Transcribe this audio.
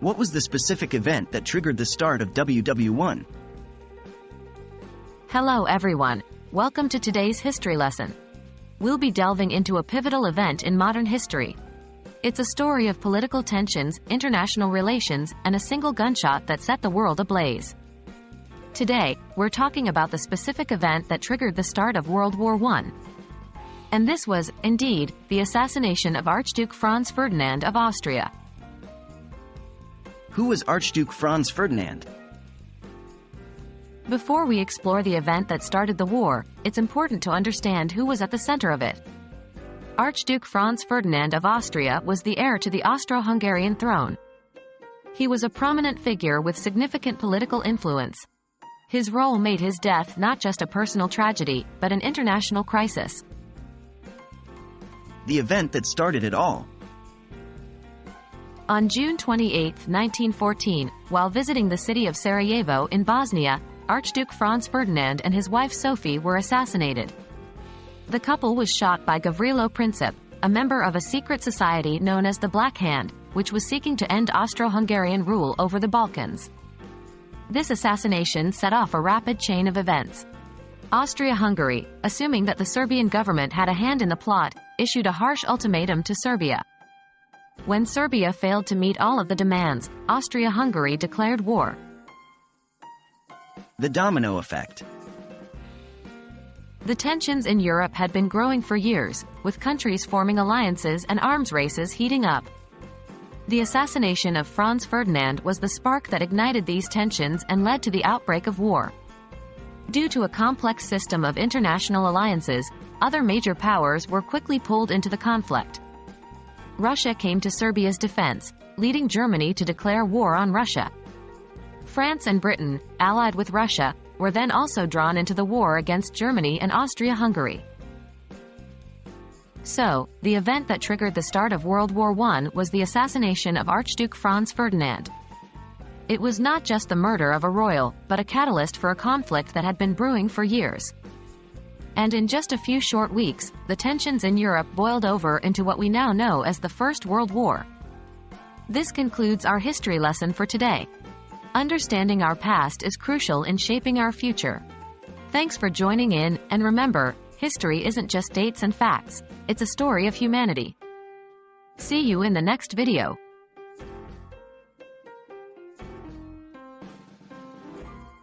What was the specific event that triggered the start of WW1? Hello everyone, welcome to today's history lesson. We'll be delving into a pivotal event in modern history. It's a story of political tensions, international relations, and a single gunshot that set the world ablaze. Today, we're talking about the specific event that triggered the start of World War I. And this was, indeed, the assassination of Archduke Franz Ferdinand of Austria. Who was Archduke Franz Ferdinand? Before we explore the event that started the war, it's important to understand who was at the center of it. Archduke Franz Ferdinand of Austria was the heir to the Austro-Hungarian throne. He was a prominent figure with significant political influence. His role made his death not just a personal tragedy, but an international crisis. The event that started it all. On June 28, 1914, while visiting the city of Sarajevo in Bosnia, Archduke Franz Ferdinand and his wife Sophie were assassinated. The couple was shot by Gavrilo Princip, a member of a secret society known as the Black Hand, which was seeking to end Austro-Hungarian rule over the Balkans. This assassination set off a rapid chain of events. Austria-Hungary, assuming that the Serbian government had a hand in the plot, issued a harsh ultimatum to Serbia. When Serbia failed to meet all of the demands, Austria-Hungary declared war. The Domino Effect. The tensions in Europe had been growing for years, with countries forming alliances and arms races heating up. The assassination of Franz Ferdinand was the spark that ignited these tensions and led to the outbreak of war. Due to a complex system of international alliances, other major powers were quickly pulled into the conflict. Russia came to Serbia's defense, leading Germany to declare war on Russia. France and Britain, allied with Russia, were then also drawn into the war against Germany and Austria-Hungary. So, the event that triggered the start of World War I was the assassination of Archduke Franz Ferdinand. It was not just the murder of a royal, but a catalyst for a conflict that had been brewing for years. And in just a few short weeks, the tensions in Europe boiled over into what we now know as the First World War. This concludes our history lesson for today. Understanding our past is crucial in shaping our future. Thanks for joining in, and remember, history isn't just dates and facts, it's a story of humanity. See you in the next video.